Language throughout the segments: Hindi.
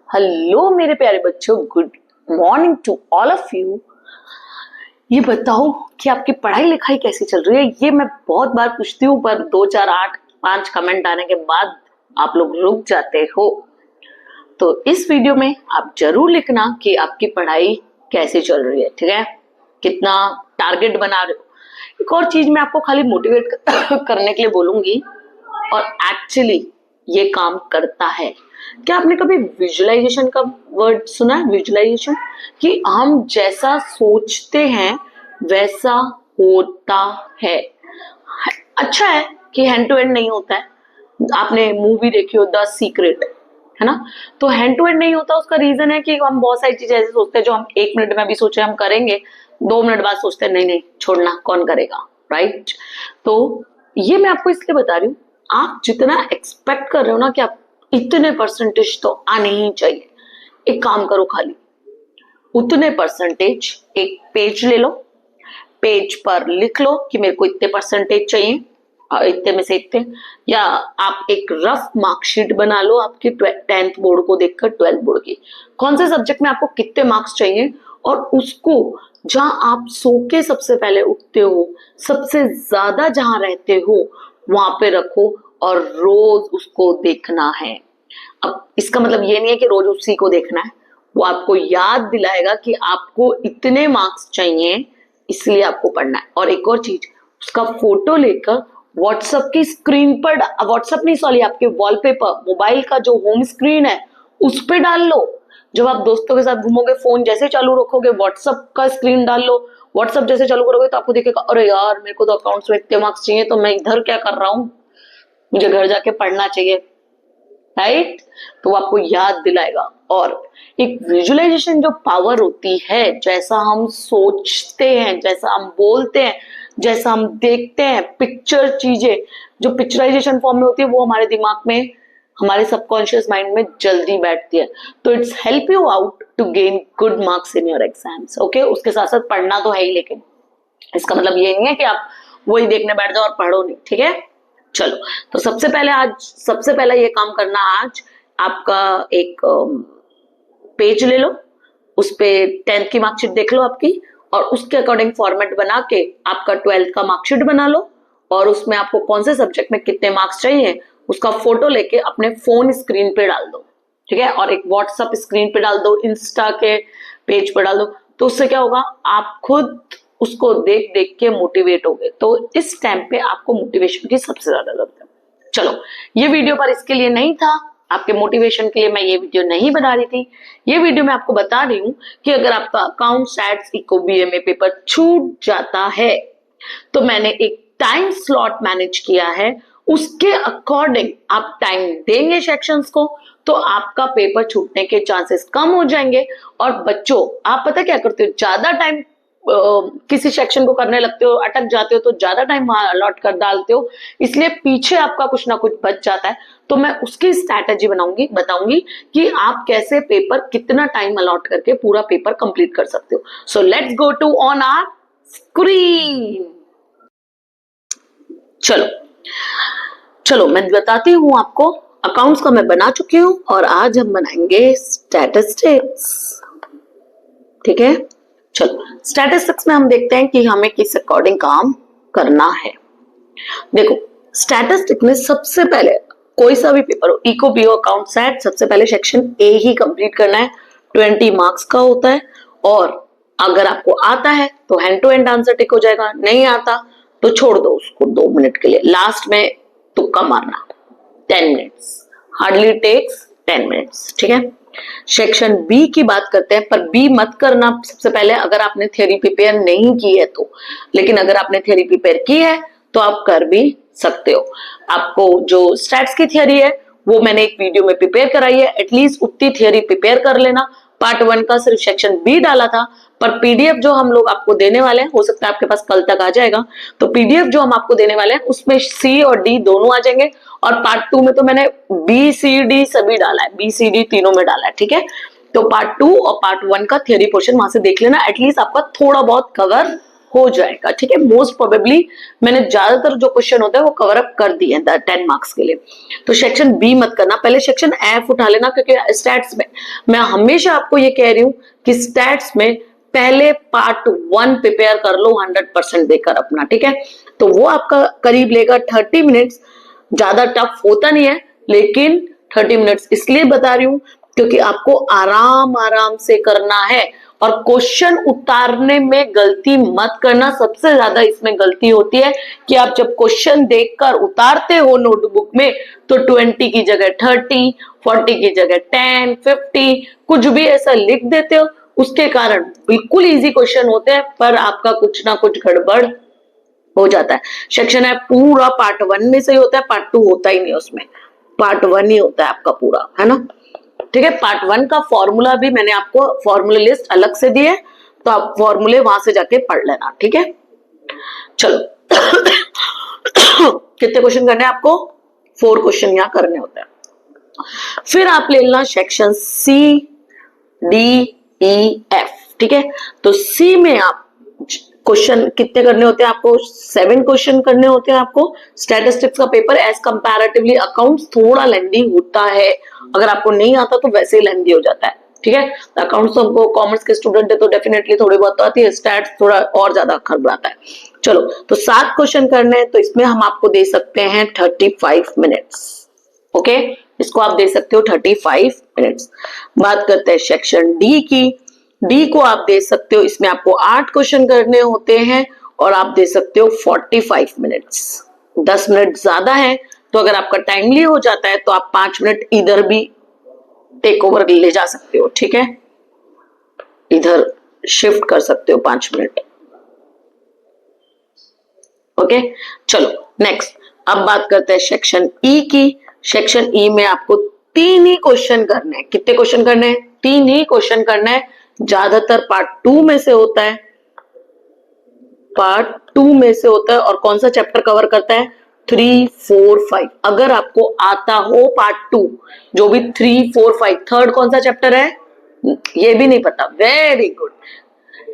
हेलो मेरे प्यारे बच्चों, good morning to all of you. ये बताओ कि आपकी पढ़ाई लिखाई कैसी चल रही है। ये मैं बहुत बार पूछती हूँ, पर 2 4 8 5 कमेंट आने के बाद आप लोग रुक जाते हो। तो इस वीडियो में आप जरूर लिखना कि आपकी पढ़ाई कैसी चल रही है, ठीक है, कितना टारगेट बना रहे हो। एक और चीज मैं आपको खाली मोटिवेट करने के लिए बोलूंगी, और एक्चुअली ये काम करता है। क्या आपने कभी विजुअलाइजेशन का वर्ड सुना है? विजुअलाइजेशन, कि हम जैसा सोचते हैं वैसा होता है। अच्छा है कि हैंड टू हैंड नहीं होता है। आपने मूवी देखी हो द सीक्रेट, है ना? तो हैंड टू हैंड नहीं होता, उसका रीजन है कि हम बहुत सारी चीजें ऐसे सोचते हैं जो हम 1 मिनट में भी सोचे हम करेंगे, 2 मिनट बाद सोचते हैं नहीं नहीं छोड़ना, कौन करेगा, राइट? तो ये मैं आपको इसलिए बता रही हूँ, आप जितना एक्सपेक्ट कर रहे हो ना कि आप इतने परसेंटेज तो आने ही चाहिए, एक काम करो, खाली उतने परसेंटेज एक पेज ले लो, पेज पर लिख लो कि मेरे को इतने परसेंटेज चाहिए, इतने में से इतने, या आप एक रफ मार्कशीट बना लो आपकी 10th बोर्ड को देखकर 12th बोर्ड की, कौन से सब्जेक्ट में आपको कितने मार्क्स चाहिए, और उसको जहां आप सो के सबसे पहले उठते हो, सबसे ज्यादा जहां रहते हो वहां पे रखो, और रोज उसको देखना है। अब इसका मतलब ये नहीं है कि रोज उसी को देखना है, वो आपको याद दिलाएगा कि आपको इतने मार्क्स चाहिए, इसलिए आपको पढ़ना है। और एक और चीज, उसका फोटो लेकर व्हाट्सएप की स्क्रीन पर, व्हाट्सएप नहीं सॉरी, आपके वॉलपेपर, मोबाइल का जो होम स्क्रीन है उस पे डाल लो। जब आप दोस्तों के साथ घूमोगे, फोन जैसे चालू रखोगे, व्हाट्सएप का स्क्रीन डाल लो। व्हाट्सएप जैसे चालू करोगे तो आपको दिखेगा, अरे यार मेरे को तो अकाउंट्स में इतने मार्क्स चाहिए, तो मैं इधर क्या कर रहा हूँ, मुझे घर जाके पढ़ना चाहिए, राइट? तो वो आपको याद दिलाएगा। और एक विजुअलाइजेशन जो पावर होती है, जैसा हम सोचते हैं, जैसा हम बोलते हैं, जैसा हम देखते हैं, पिक्चर चीजें जो पिक्चराइजेशन फॉर्म में होती है, वो हमारे दिमाग में, हमारे सबकॉन्शियस माइंड में जल्दी बैठती है। तो it's help you out to gain good marks in your exams. Okay, उसके साथ साथ पढ़ना तो है ही, लेकिन इसका मतलब ये नहीं है कि आप वही देखने बैठ जाओ और पढ़ो नहीं, ठीक है? चलो, तो सबसे पहला ये काम करना, आज आपका एक पेज ले लो, उस पे 10th की मार्कशीट देख लो आपकी, और उसके अकॉर्डिंग फॉर्मेट बना के आपका 12th का मार्कशीट बना लो, और उसमें आपको कौन से सब्जेक्ट में कितने मार्क्स चाहिए उसका फोटो लेके अपने फोन स्क्रीन पे डाल दो, ठीक है? और एक व्हाट्सएप स्क्रीन पे डाल दो, इंस्टा के पेज पे डाल दो। तो उससे क्या होगा, आप खुद उसको देख देख के मोटिवेट हो गए। तो इस टाइम पे आपको मोटिवेशन की सबसे ज्यादा जरूरत है। चलो, ये वीडियो पर इसके लिए नहीं था, आपके मोटिवेशन के लिए मैं ये वीडियो नहीं बना रही थी। ये वीडियो मैं आपको बता रही हूँ कि अगर आपका अकाउंट सैट्स इको बीएमए पेपर छूट जाता है, तो मैंने एक टाइम स्लॉट मैनेज किया है, उसके अकॉर्डिंग आप टाइम देंगे सेक्शंस को, तो आपका पेपर छूटने के चांसेस कम हो जाएंगे। और बच्चों, आप पता क्या करते हो, ज्यादा टाइम किसी सेक्शन को करने लगते हो, अटक जाते हो, तो ज्यादा टाइम वहां अलॉट कर डालते हो, इसलिए पीछे आपका कुछ ना कुछ बच जाता है। तो मैं उसकी स्ट्रैटेजी बताऊंगी कि आप कैसे पेपर कितना टाइम अलॉट करके पूरा पेपर कंप्लीट कर सकते हो। So let's go to on our screen. चलो मैं बताती हूँ आपको। अकाउंट्स का मैं बना चुकी हूँ, और आज हम बनाएंगे स्टैटिस्टिक्स, ठीक है? चलो, स्टैटिस्टिक्स में हम देखते हैं कि हमें किस अकॉर्डिंग काम करना है। देखो, स्टैटिस्टिक्स में सबसे पहले कोई सा भी पेपर हो, इको बीओ अकाउंट सेट, सबसे पहले सेक्शन ए ही कंप्लीट करना है। 20 मार्क्स का होता है, और अगर आपको आता है तो hand to hand answer tick हो जाएगा, नहीं आता तो छोड़ दो उसको 2 मिनट के लिए, लास्ट में तुक्का मारना। 10 मिनट्स, हार्डली टेक्स 10 मिनट्स, ठीक है? सेक्शन बी की बात करते हैं, पर बी मत करना सबसे पहले अगर आपने थ्योरी प्रिपेयर नहीं की है तो, लेकिन अगर आपने थ्योरी प्रिपेयर की है तो आप कर भी सकते हो। आपको जो स्टैट्स की थ्योरी है वो मैंने एक वीडियो में प्रिपेयर कराई है, एटलीस्ट उतनी थ्योरी प्रिपेयर कर लेना। पार्ट 1 का सिर्फ सेक्शन बी डाला था, पर पीडीएफ जो हम लोग आपको देने वाले हैं, हो सकता है आपके पास कल तक आ जाएगा, तो पीडीएफ जो हम आपको देने वाले हैं उसमें सी और डी दोनों आ जाएंगे। और पार्ट 2 में तो मैंने बी सी डी सभी डाला है, बी सी डी तीनों में डाला है, ठीक है? तो पार्ट 2 और पार्ट 1 का थ्योरी पोर्शन वहां से देख लेना, एटलीस्ट आपका थोड़ा बहुत कवर हो जाएगा। ठीक है, मोस्ट प्रोबेबली मैंने ज्यादातर जो क्वेश्चन होता है वो कवर अप कर दिए 10 मार्क्स के लिए। तो सेक्शन बी मत करना, पहले सेक्शन एफ उठा लेना, क्योंकि स्टैट्स में मैं हमेशा आपको ये कह रही हूँ कि स्टैट्स में पहले पार्ट 1 प्रिपेयर कर लो 100% देकर अपना। ठीक है, तो वो आपका करीब लेगा 30 मिनट्स, ज्यादा टफ होता नहीं है, लेकिन 30 मिनट्स इसलिए बता रही हूँ क्योंकि आपको आराम आराम से करना है, और क्वेश्चन उतारने में गलती मत करना। सबसे ज्यादा इसमें गलती होती है कि आप जब क्वेश्चन देखकर उतारते हो नोटबुक में तो 20 की जगह 30, 40 की जगह 10, 50 कुछ भी ऐसा लिख देते हो, उसके कारण बिल्कुल इजी क्वेश्चन होते हैं पर आपका कुछ ना कुछ गड़बड़ हो जाता है। सेक्शन है पूरा पार्ट 1 में से ही होता है, पार्ट 2 होता ही नहीं, उसमें पार्ट 1 ही होता है आपका पूरा, है ना। ठीक है, पार्ट 1 का फॉर्मूला भी मैंने आपको फॉर्मूला लिस्ट अलग से दी है, तो आप फॉर्मूले वहां से जाके पढ़ लेना। ठीक है, चलो कितने क्वेश्चन करने हैं आपको? 4 क्वेश्चन यहाँ करने होते हैं। फिर आप ले लेना section C D E F. ठीक है, तो सी में आप क्वेश्चन कितने करने होते हैं आपको? 7 क्वेश्चन करने होते हैं आपको। स्टैटिस्टिक्स का पेपर एज कंपैरेटिवली अकाउंट्स थोड़ा लेंदी होता है, अगर आपको नहीं आता तो वैसे ही लेंदी हो जाता है। ठीक है, अकाउंट्स तो हमको कॉमर्स के स्टूडेंट है तो डेफिनेटली थोड़ी बहुत तो आती है, स्टैट्स थोड़ा और ज्यादा खड़बड़ाता है। चलो, तो 7 क्वेश्चन करने हैं, तो इसमें हम आपको दे सकते हैं 35 मिनट्स। ओके, इसको आप दे सकते हो 35 मिनट्स। बात करते हैं सेक्शन डी की। डी को आप दे सकते हो, इसमें आपको 8 क्वेश्चन करने होते हैं और आप दे सकते हो 45 मिनट्स। 10 मिनट ज्यादा है, तो अगर आपका टाइमली हो जाता है तो आप 5 मिनट इधर भी टेक ओवर ले जा सकते हो। ठीक है, इधर शिफ्ट कर सकते हो 5 मिनट। ओके, चलो नेक्स्ट, अब बात करते हैं सेक्शन ई की। सेक्शन ई में आपको 3 ही क्वेश्चन करने हैं। कितने क्वेश्चन करने हैं? 3 ही क्वेश्चन करना है। ज्यादातर पार्ट 2 में से होता है, पार्ट 2 में से होता है। और कौन सा चैप्टर कवर करता है? 3, 4, 5। अगर आपको आता हो पार्ट 2, जो भी 3, 4, 5, थर्ड कौन सा चैप्टर है ये भी नहीं पता, very good.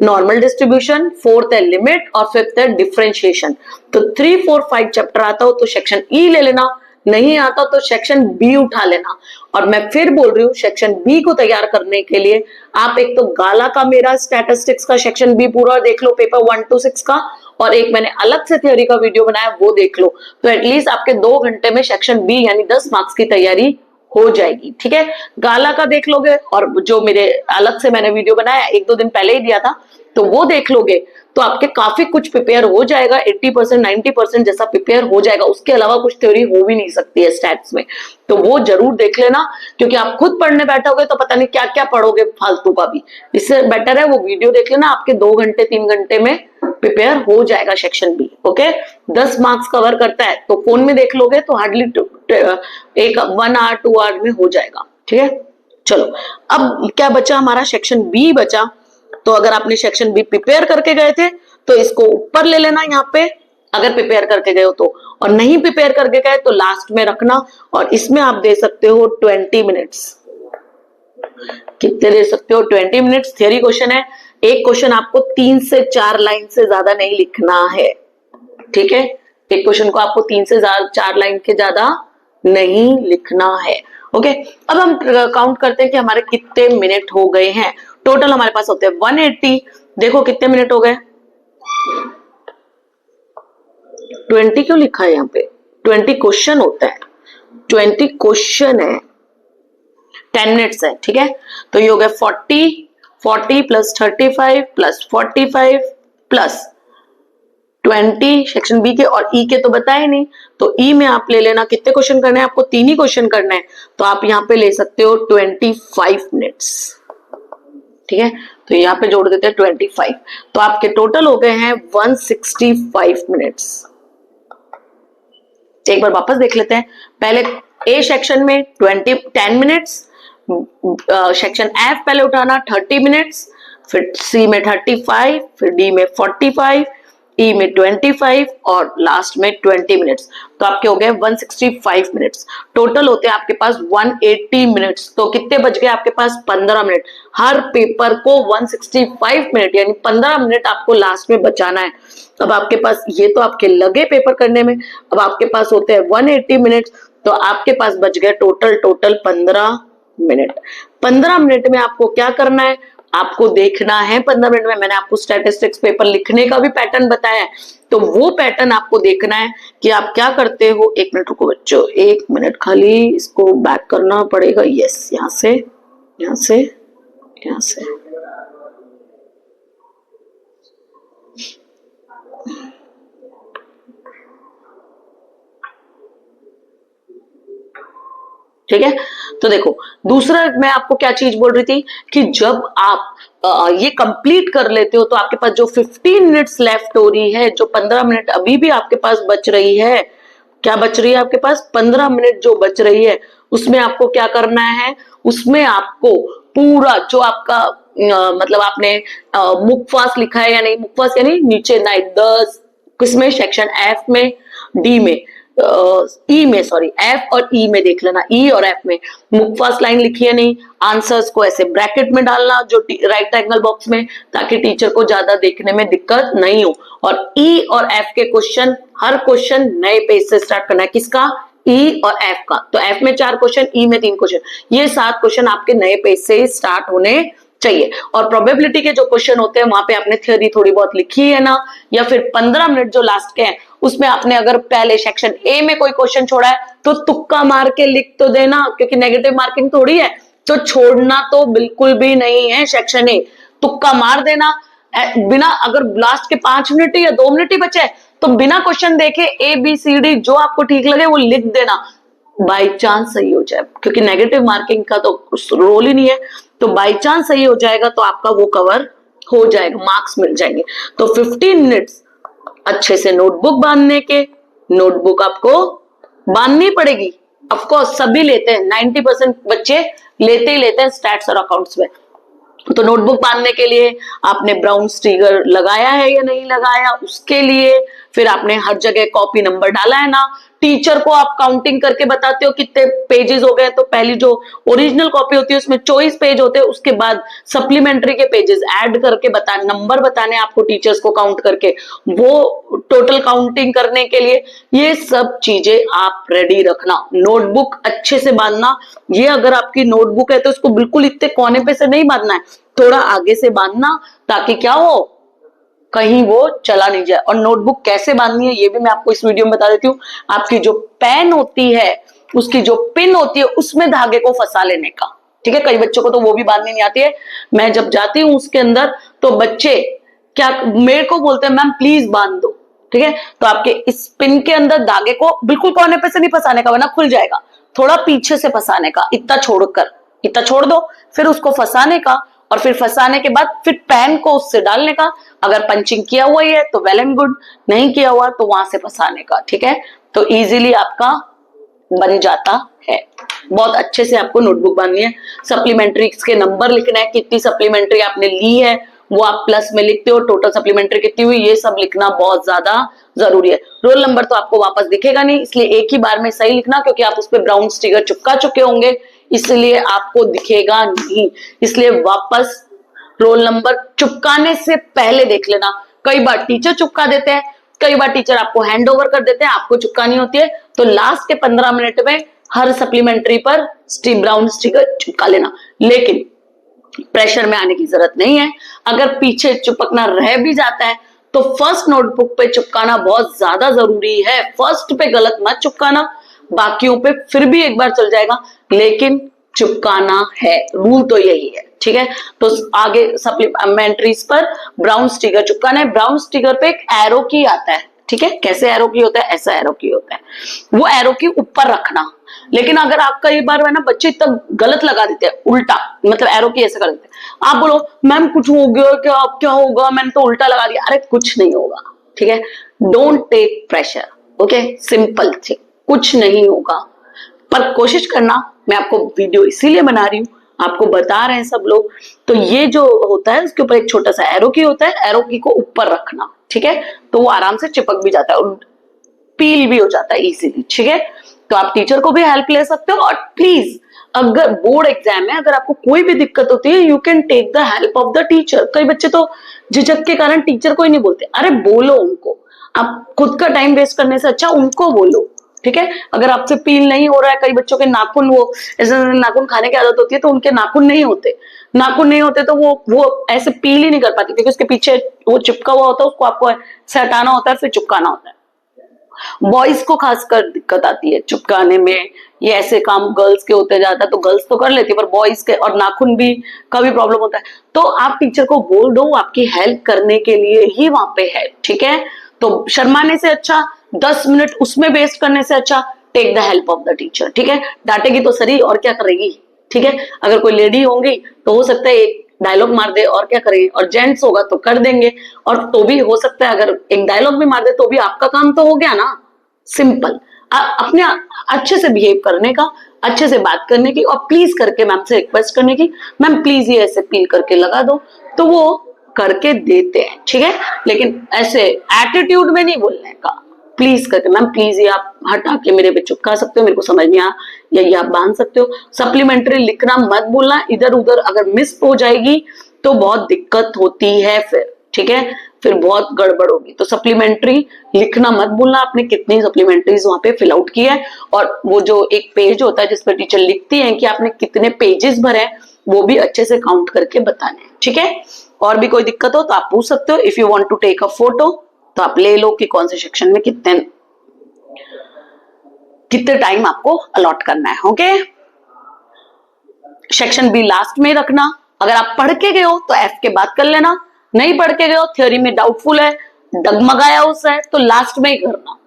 Normal distribution, 4th है लिमिट और 5th है डिफरेंशिएशन। तो 3, 4, 5 चैप्टर आता हो तो सेक्शन ई ले लेना, नहीं आता तो सेक्शन बी उठा लेना। और मैं फिर बोल रही हूँ, सेक्शन बी को तैयार करने के लिए आप एक तो गाला का मेरा स्टैटिस्टिक्स का सेक्शन बी पूरा देख लो, पेपर 1 to 6 का, और एक मैंने अलग से थ्योरी का वीडियो बनाया वो देख लो। तो एटलीस्ट आपके 2 घंटे में सेक्शन बी यानी 10 मार्क्स की तैयारी हो जाएगी। ठीक है, गाला का देख लोगे और जो मेरे अलग से मैंने वीडियो बनाया 1-2 दिन पहले ही दिया था, तो वो देख लोगे तो आपके काफी कुछ प्रिपेयर हो जाएगा। 80%, 90% जैसा प्रिपेयर हो जाएगा। उसके अलावा कुछ थ्योरी हो भी नहीं सकती है स्टैट्स में, तो वो जरूर देख लेना, क्योंकि आप खुद पढ़ने बैठोगे तो पता नहीं क्या क्या पढ़ोगे फालतू का भी। इससे बेटर है वो वीडियो देख लेना, आपके 2 घंटे 3 घंटे में प्रिपेयर हो जाएगा section B. Okay, 10 marks cover करता है, तो फोन में देख लोगे तो हार्डली 1 आवर 2 आवर में हो जाएगा। ठीक है, चलो अब क्या बचा हमारा? सेक्शन बी बचा। तो अगर आपने सेक्शन बी प्रिपेयर करके गए थे तो इसको ऊपर ले लेना यहाँ पे, अगर प्रिपेयर करके गए हो तो, और नहीं प्रिपेयर करके गए तो लास्ट में रखना। और इसमें आप दे सकते हो 20 मिनट्स। कितने दे सकते हो? 20 मिनट्स। थियरी क्वेश्चन है, एक क्वेश्चन आपको 3 से 4 लाइन से ज्यादा नहीं लिखना है। ठीक है, एक क्वेश्चन को आपको 3 से 4 लाइन के ज्यादा नहीं लिखना है। ओके, अब हम काउंट करते हैं कि हमारे कितने मिनट हो गए हैं। टोटल हमारे पास होते हैं 180। देखो कितने मिनट हो गए? 20 क्यों लिखा है यहाँ पे? 20 क्वेश्चन होता है, 20 क्वेश्चन है, 10 मिनट्स है। ठीक है, तो ये हो गया 40 plus 35 plus 45 plus 20 section B के, और ई के तो बताए नहीं, तो ई में आप ले लेना कितने क्वेश्चन करने हैं आपको? 3 ही क्वेश्चन करने हैं, तो आप यहाँ पे ले सकते हो 25 मिनट्स। ठीक है, तो यहाँ पे जोड़ देते हैं 25, तो आपके टोटल हो गए हैं 165 मिनट्स। एक बार वापस देख लेते हैं। पहले ए सेक्शन में 10 मिनट्स, सेक्शन एफ पहले उठाना 30 मिनट्स, फिर सी में 35, फिर डी में 45, ई में 25 और लास्ट में 20 मिनट्स, तो आपके हो गए 165 मिनट्स। टोटल होते हैं आपके पास 180 मिनट्स, तो कितने बच गए आपके पास? 15 मिनट। हर पेपर को 165 मिनट यानी 15 मिनट आपको लास्ट में बचाना है। अब आपके पास ये तो आपके लगे पेपर करने में, अब आपके पास होते हैं 180 मिनट्स, तो आपके पास बच गए टोटल 15 मिनट। 15 मिनट में आपको क्या करना है? आपको देखना है 15 मिनट में, मैंने आपको स्टैटिस्टिक्स पेपर लिखने का भी पैटर्न बताया है, तो वो पैटर्न आपको देखना है कि आप क्या करते हो। 1 मिनट रुको बच्चों, 1 मिनट खाली, इसको बैक करना पड़ेगा। यस, यहां से, यहां से, यहां से। ठीक है, तो देखो दूसरा मैं आपको क्या चीज बोल रही थी कि जब आप ये कंप्लीट कर लेते हो तो आपके पास जो 15 मिनट्स लेफ्ट हो रही है, जो 15 मिनट अभी भी आपके पास बच रही है, क्या बच रही है आपके पास? 15 मिनट जो बच रही है, उसमें आपको क्या करना है? उसमें आपको पूरा जो आपका मतलब आपने मुखवास लिखा है या नहीं, मुखवास यानी नीचे नाइट 10 किसमें? सेक्शन एफ में, डी में, ई में, सॉरी एफ और ई में देख लेना, ई और एफ में मुखवास लाइन लिखी है नहीं, आंसर्स को ऐसे ब्रैकेट में डालना जो राइट एंगल बॉक्स में, ताकि टीचर को ज्यादा देखने में दिक्कत नहीं हो। और ई और एफ के क्वेश्चन, हर क्वेश्चन नए पेज से स्टार्ट करना है। किसका? ई और एफ का। तो एफ में 4 क्वेश्चन, ई में 3 क्वेश्चन, ये 7 क्वेश्चन आपके नए पेज से स्टार्ट होने चाहिए। और प्रोबेबिलिटी के जो क्वेश्चन होते हैं वहां पे आपने थ्योरी थोड़ी बहुत लिखी है ना, या फिर 15 मिनट जो लास्ट के हैं उसमें आपने अगर पहले सेक्शन ए में कोई क्वेश्चन छोड़ा है तो तुक्का मार के लिख तो देना, क्योंकि नेगेटिव मार्किंग थोड़ी है, तो छोड़ना तो बिल्कुल भी नहीं है सेक्शन ए, तुक्का मार देना। बिना, अगर लास्ट के 5 मिनट या 2 मिनट ही बचे तो बिना क्वेश्चन देखे ए बी सी डी जो आपको ठीक लगे वो लिख देना, बाई चांस सही हो जाए, क्योंकि नेगेटिव मार्किंग का तो रोल ही नहीं है, तो बाई चांस सही हो जाएगा तो आपका वो कवर हो जाएगा, मार्क्स मिल जाएंगे। तो 15 मिनट्स अच्छे से नोटबुक बांधने के, नोटबुक आपको बांधनी पड़ेगी, ऑफ कोर्स सभी लेते हैं, 90% बच्चे लेते ही लेते हैं स्टैट्स और अकाउंट्स में। तो नोटबुक बांधने के लिए आपने ब्राउन स्टिकर लगाया है या नहीं लगाया, उसके लिए फिर आपने हर जगह कॉपी नंबर डाला है ना, टीचर को आप काउंटिंग करके बताते हो कितने पेजेस हो गए, तो पहली जो ओरिजिनल कॉपी होती है उसमें 24 पेज होते हैं, उसके बाद सप्लीमेंट्री के पेजेस ऐड करके बता, नंबर बताने आपको टीचर्स को काउंट करके, वो टोटल काउंटिंग करने के लिए ये सब चीजें आप रेडी रखना। नोटबुक अच्छे से बांधना, ये अगर आपकी नोटबुक है तो उसको बिल्कुल इतने कोने पे से नहीं बांधना है, थोड़ा आगे से बांधना, ताकि क्या हो, कहीं वो चला नहीं जाए। और नोटबुक कैसे बांधनी है ये भी मैं आपको इस वीडियो में बता देती हूँ। आपकी जो पेन होती है उसकी जो पिन होती है उसमें धागे को फंसा लेने का, ठीक है। कई बच्चों को तो वो भी बांधनी नहीं आती है, मैं जब जाती हूँ उसके अंदर तो बच्चे क्या मेरे को बोलते हैं, मैम प्लीज बांध दो, ठीक है। तो आपके इस पिन के अंदर धागे को बिल्कुल कोने पे से नहीं फंसाने का वरना खुल जाएगा, थोड़ा पीछे से फंसाने का, इतना छोड़कर, इतना छोड़ दो, फिर उसको फंसाने का, और फिर फंसाने के बाद फिर पेन को उससे डालने का, अगर पंचिंग किया हुआ ही है तो वेल एंड गुड, नहीं किया हुआ तो वहां से फंसाने का, ठीक है। तो इजीली आपका बन जाता है। बहुत अच्छे से आपको नोटबुक बांधनी है। सप्लीमेंट्री के नंबर लिखना है, कितनी सप्लीमेंट्री आपने ली है वो आप प्लस में लिखते हो, टोटल सप्लीमेंट्री कितनी हुई ये सब लिखना बहुत ज्यादा जरूरी है। रोल नंबर तो आपको वापस दिखेगा नहीं, इसलिए एक ही बार में सही लिखना, क्योंकि आप उस पर ब्राउन स्टिकर चिपका चुके होंगे इसलिए आपको दिखेगा नहीं, इसलिए वापस रोल नंबर चिपकाने से पहले देख लेना। कई बार टीचर चिपका देते हैं, कई बार टीचर आपको हैंड ओवर कर देते हैं, आपको चिपकानी होती है, तो लास्ट के 15 मिनट में हर सप्लीमेंट्री पर ब्राउन स्टिकर चिपका लेना। लेकिन प्रेशर में आने की जरूरत नहीं है, अगर पीछे चिपकना रह भी जाता है तो फर्स्ट नोटबुक पे चिपकाना बहुत ज्यादा जरूरी है। फर्स्ट पे गलत मत चिपकाना, बाकियों पे फिर भी एक बार चल जाएगा, लेकिन चिपकाना है, रूल तो यही है, ठीक है। तो आगे सप्लीमेंट्रीज पर ब्राउन स्टिकर चिपकाना है। ब्राउन स्टिकर पे एक एरो की आता है, ठीक है। कैसे एरो की होता है, ऐसा एरो की होता है, वो एरो की ऊपर रखना। लेकिन अगर आप कई बार है ना बच्चे तब गलत लगा देते हैं, उल्टा, मतलब एरो की ऐसे कर देते हैं, आप बोलो मैम कुछ हो गया क्या, अब क्या होगा, मैंने तो उल्टा लगा दिया, अरे कुछ नहीं होगा, ठीक है। Don't take pressure, okay, simple thing, कुछ नहीं होगा, पर कोशिश करना। मैं आपको वीडियो इसीलिए बना रही हूँ, आपको बता रहे हैं सब लोग, तो ये जो होता है उसके ऊपर एक छोटा सा एरो की होता है, एरो की को ऊपर रखना, ठीक है, तो वो आराम से चिपक भी जाता है और पील भी हो जाता है इजीली, ठीक है। तो आप टीचर को भी हेल्प ले सकते हो। और प्लीज अगर बोर्ड एग्जाम है, अगर आपको कोई भी दिक्कत होती है, you can take the help of the teacher. कई बच्चे तो झिझक के कारण टीचर को ही नहीं बोलते, अरे बोलो उनको, आप खुद का टाइम वेस्ट करने से अच्छा उनको बोलो, ठीक है। अगर आपसे पील नहीं हो रहा है, कई बच्चों के नाखून, वो ऐसे नाखून खाने की आदत होती है तो उनके नाखून नहीं होते, तो वो ऐसे पील ही नहीं कर पाती क्योंकि उसके पीछे वो चिपका हुआ होता है, उसको आपको ऐसे हटाना होता है, फिर चिपकाना होता है। बॉयज को खासकर दिक्कत आती है चिपकाने में, ये ऐसे काम गर्ल्स के होते जाता है, तो गर्ल्स तो कर लेती है पर बॉयज के और नाखून भी का भी प्रॉब्लम होता है। तो आप टीचर को बोल दो, आपकी हेल्प करने के लिए ही वहां पे है, ठीक है। तो शर्माने से अच्छा, 10 मिनट उसमें वेस्ट करने से अच्छा, take the help of the teacher, ठीक है। डांटेगी तो सही और क्या करेगी, ठीक है। अगर कोई लेडी होंगी तो हो सकता है एक डायलॉग मार दे और क्या करेंगे, और जेंट्स होगा तो कर देंगे, और तो भी हो सकता है अगर एक डायलॉग भी मार दे तो भी आपका काम तो हो गया ना। सिंपल, अपने अच्छे से बिहेव करने का, अच्छे से बात करने की, और प्लीज करके मैम से रिक्वेस्ट करने की, मैम प्लीज ये ऐसे पील करके लगा दो, तो वो करके देते हैं, ठीक है। लेकिन ऐसे एटीट्यूड में नहीं बोलने का, प्लीज करके मैम प्लीज ये आप हटा के मेरे पे चिपका सकते हो, मेरे को समझ नहीं आ, या ये आप बांध सकते हो। सप्लीमेंट्री लिखना मत भूलना, इधर उधर अगर मिस हो जाएगी तो बहुत दिक्कत होती है फिर, ठीक है, फिर बहुत गड़बड़ होगी। तो सप्लीमेंट्री लिखना मत भूलना, आपने कितनी सप्लीमेंट्रीज वहां पे फिल आउट की है, और वो जो एक पेज होता है जिसपे टीचर लिखती है कि आपने कितने पेजेस भरे हैं, वो भी अच्छे से काउंट करके बताने हैं, ठीक है। और भी कोई दिक्कत हो तो आप पूछ सकते हो। If you want to take a photo तो आप ले लो कि कौन से सेक्शन में कितने टाइम आपको अलॉट करना है, ओके। सेक्शन बी लास्ट में रखना, अगर आप पढ़ के गए हो तो एफ के बाद कर लेना, नहीं पढ़ के गए हो, थ्योरी में डाउटफुल है, डगमगाया उससे है, तो लास्ट में ही करना,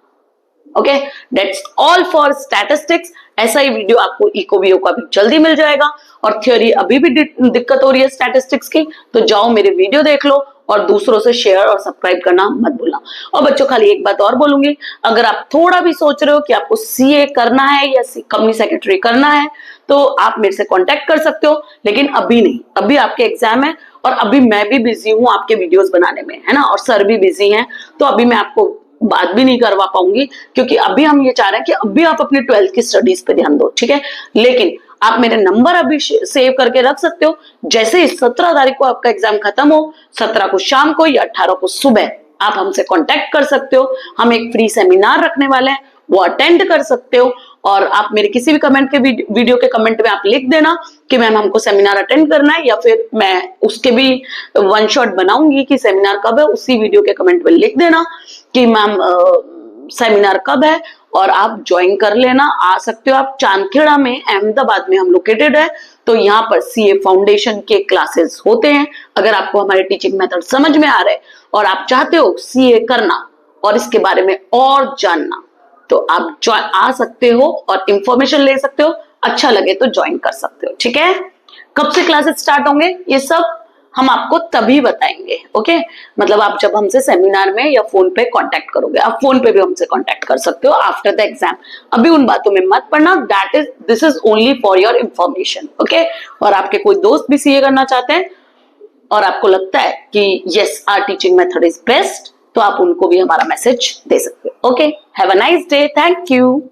okay. That's all for statistics. ऐसा ही वीडियो आपको इकोबीओ का भी जल्दी मिल जाएगा, और थ्योरी अभी भी दिक्कत हो रही है स्टैटिस्टिक्स की, तो जाओ मेरे वीडियो देख लो, और दूसरों से शेयर और सब्सक्राइब करना मत भूलना। और बच्चों खाली एक बात और बोलूंगी, अगर आप थोड़ा भी सोच रहे हो कि आपको सीए करना है या कंपनी सेक्रेटरी करना है, तो आप मेरे से कांटेक्ट कर सकते हो, लेकिन अभी नहीं, अभी आपके एग्जाम है, और अभी मैं भी बिजी हूँ आपके वीडियोस बनाने में, है ना, और सर भी बिजी हैं, तो अभी मैं आपको बात भी नहीं करवा पाऊंगी, क्योंकि अभी हम ये चाह रहे हैं कि अभी आप अपनी 12th की स्टडीज पे ध्यान दो, ठीक है। लेकिन आप मेरे नंबर अभी सेव करके रख सकते हो, जैसे ही 17 तारीख को आपका एग्जाम खत्म हो, 17 को शाम को या 18 को सुबह आप हमसे कांटेक्ट कर सकते हो। हम एक फ्री सेमिनार रखने वाले हैं, वो अटेंड कर सकते हो, और आप मेरे किसी भी कमेंट के वीडियो के कमेंट में आप लिख देना कि मैम हमको सेमिनार अटेंड करना है, या फिर मैं उसके भी वन शॉट बनाऊंगी कि सेमिनार कब है, उसी वीडियो के कमेंट में लिख देना कि मैम सेमिनार कब है, और आप ज्वाइन कर लेना। आ सकते हो आप चांदखेड़ा में, अहमदाबाद में हम लोकेटेड है, तो यहाँ पर सीए फाउंडेशन के क्लासेस होते हैं। अगर आपको हमारे टीचिंग मेथड समझ में आ रहे हैं और आप चाहते हो सीए करना और इसके बारे में और जानना, तो आप आ सकते हो और इंफॉर्मेशन ले सकते हो, अच्छा लगे तो ज्वाइन कर सकते हो, ठीक है। कब से क्लासेस स्टार्ट होंगे ये सब हम आपको तभी बताएंगे, ओके। मतलब आप जब हमसे सेमिनार में या फोन पे कांटेक्ट करोगे, आप फोन पे भी हमसे कांटेक्ट कर सकते हो आफ्टर द एग्जाम। अभी उन बातों में मत पड़ना, this is only for your information, okay. और आपके कोई दोस्त भी सीए करना चाहते हैं और आपको लगता है कि yes our teaching method is best, तो आप उनको भी हमारा मैसेज दे सकते हो, okay. Have a nice day, thank you.